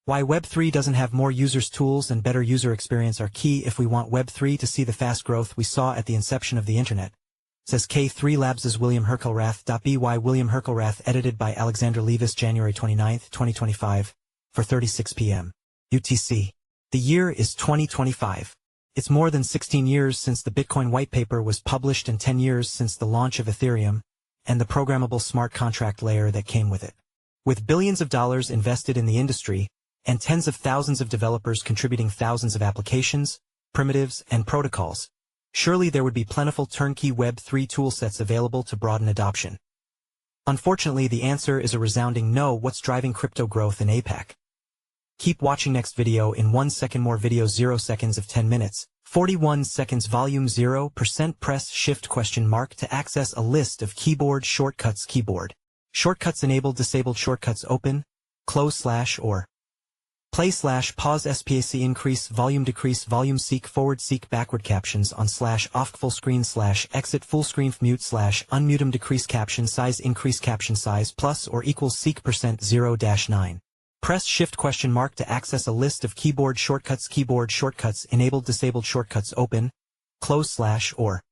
Why Web3 doesn't have more users' tools and better user experience are key if we want Web3 to see the fast growth we saw at the inception of the internet, says K3 Labs' William Herkelrath.By. William Herkelrath, edited by Alexandra Levis, January 29, 2025, for 36 p.m. UTC. The year is 2025. It's more than 16 years since the Bitcoin white paper was published and 10 years since the launch of Ethereum and the programmable smart contract layer that came with it. With billions of dollars invested in the industry, and tens of thousands of developers contributing thousands of applications, primitives, and protocols, surely there would be plentiful turnkey Web3 toolsets available to broaden adoption. Unfortunately, the answer is a resounding no. What's driving crypto growth in APAC? Keep watching next video in 1 second. More videos 0 seconds of 10 minutes. 41 seconds volume 0%. Press shift ? To access a list of keyboard shortcuts. Keyboard shortcuts enabled disabled shortcuts open, close / or play / PauseSPACEIncrease volume decrease volume seek forward seek backward captions on / OffcFullscreen / exit FullscreenfMute / UnmutemDecrease caption size increase caption size plus or equals seek %0-9. Press shift ? To access a list of keyboard shortcuts. Keyboard shortcuts enabled disabled shortcuts open, close / or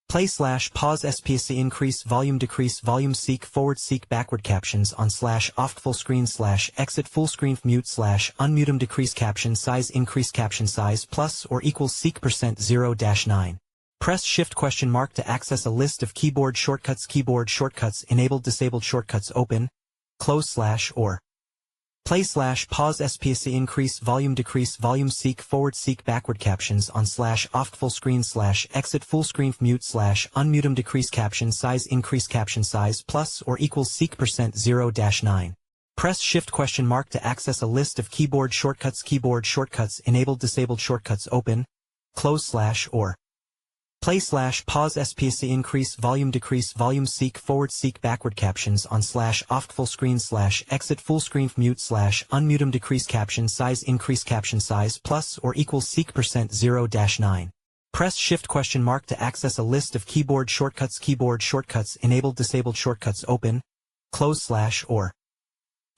play / PauseSPACEIncrease volume decrease volume seek forward seek backward captions on / OffcFullscreen / exit FullscreenfMute / UnmutemDecrease caption size increase caption size plus or equals seek %0-9. Press shift ? To access a list of keyboard shortcuts. Keyboard shortcuts enabled disabled shortcuts open, close / or play / PauseSPACEIncrease volume decrease volume seek forward seek backward captions on / OffcFullscreen / exit FullscreenfMute / UnmutemDecrease caption size increase caption size plus or equals seek %0-9. Press shift ? To access a list of keyboard shortcuts. Keyboard shortcuts enabled disabled shortcuts open, close / or play / PauseSPACEIncrease volume decrease volume seek forward seek backward captions on / OffcFullscreen / exit FullscreenfMute / UnmutemDecrease caption size increase caption size plus or equals seek %0-9. Press shift ? To access a list of keyboard shortcuts. Keyboard shortcuts enabled disabled shortcuts open, close / or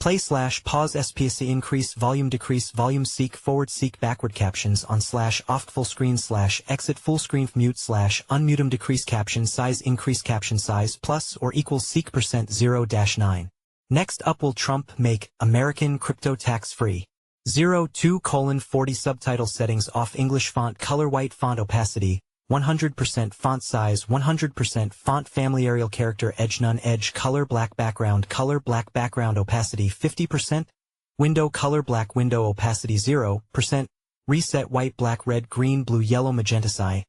play / PauseSPACEIncrease volume decrease volume seek forward seek backward captions on / OffcFullscreen / exit FullscreenfMute / UnmutemDecrease caption size increase caption size plus or equals seek %0-9. Next up, will Trump make American crypto tax-free? 02:40 Subtitle settings off. English font color white font opacity 100% font size 100% font family Arial character edge none edge color black background opacity 50% window color black window opacity 0% reset white black red green blue yellow magenta sci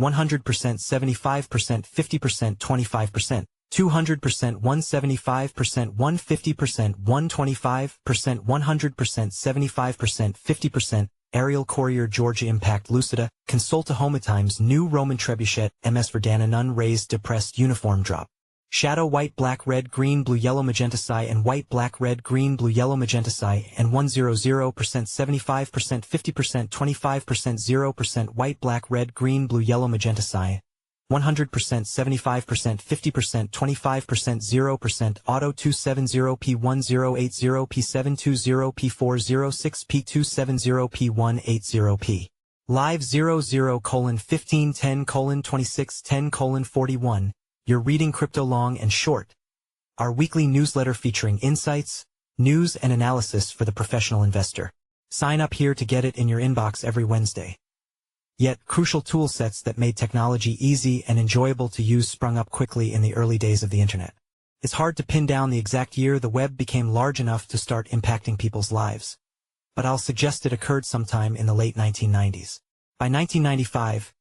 100% 75% 50% 25% 200% 175% 150% 125% 100% 75% 50% Arial Courier Georgia Impact Lucida, Consulta Hometimes New Roman Trebuchet, MS Verdana None Raised Depressed Uniform Drop. Shadow White Black Red Green Blue Yellow Magenta Sci and White Black Red Green Blue Yellow Magenta Sci and 100% 75% 50% 25% 0% White Black Red Green Blue Yellow Magenta Sci 100% 75% 50% 25% 0% Auto 270p1080 p720 p406 p270 p180p Live 00:1510:2610:41 You're reading Crypto Long and Short, our weekly newsletter featuring insights, news and analysis for the professional investor. Sign up here to get it in your inbox every Wednesday. Yet, crucial tool sets that made technology easy and enjoyable to use sprung up quickly in the early days of the internet. It's hard to pin down the exact year the web became large enough to start impacting people's lives, but I'll suggest it occurred sometime in the late 1990s. By 1995,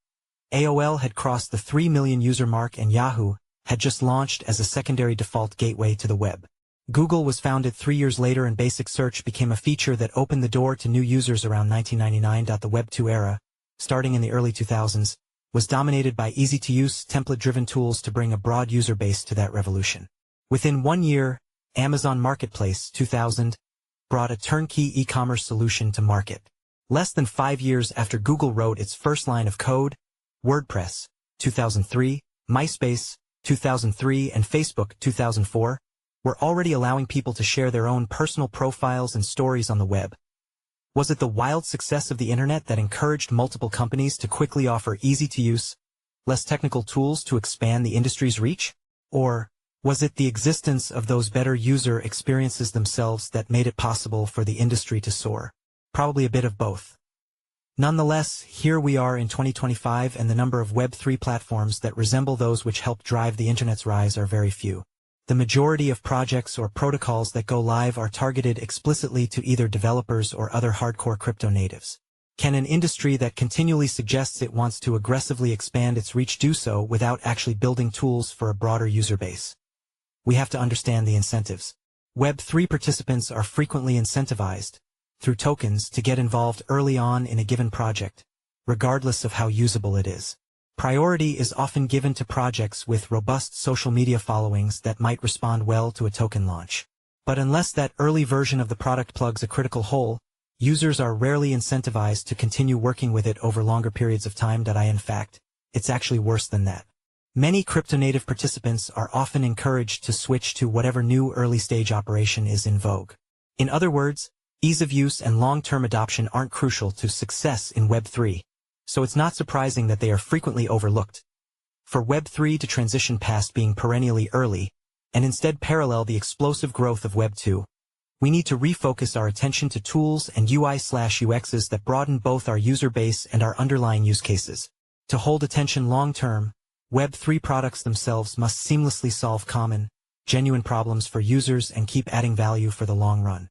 AOL had crossed the 3 million user mark and Yahoo had just launched as a secondary default gateway to the web. Google was founded 3 years later and basic search became a feature that opened the door to new users around 1999. The Web 2 era, starting in the early 2000s, was dominated by easy-to-use, template-driven tools to bring a broad user base to that revolution. Within 1 year, Amazon Marketplace 2000 brought a turnkey e-commerce solution to market. Less than 5 years after Google wrote its first line of code, WordPress 2003, MySpace 2003, and Facebook 2004 were already allowing people to share their own personal profiles and stories on the web? Was it the wild success of the internet that encouraged multiple companies to quickly offer easy-to-use, less technical tools to expand the industry's reach? Or was it the existence of those better user experiences themselves that made it possible for the industry to soar? Probably a bit of both. Nonetheless, here we are in 2025, and the number of Web3 platforms that resemble those which helped drive the internet's rise are very few. The majority of projects or protocols that go live are targeted explicitly to either developers or other hardcore crypto natives. Can an industry that continually suggests it wants to aggressively expand its reach do so without actually building tools for a broader user base? We have to understand the incentives. Web3 participants are frequently incentivized through tokens to get involved early on in a given project, regardless of how usable it is. Priority is often given to projects with robust social media followings that might respond well to a token launch. But unless that early version of the product plugs a critical hole, users are rarely incentivized to continue working with it over longer periods of time. In fact, it's actually worse than that. Many crypto-native participants are often encouraged to switch to whatever new early-stage operation is in vogue. In other words, ease of use and long-term adoption aren't crucial to success in Web3, so it's not surprising that they are frequently overlooked. For Web3 to transition past being perennially early, and instead parallel the explosive growth of Web2, we need to refocus our attention to tools and UI/UXs that broaden both our user base and our underlying use cases. To hold attention long-term, Web3 products themselves must seamlessly solve common, genuine problems for users and keep adding value for the long run.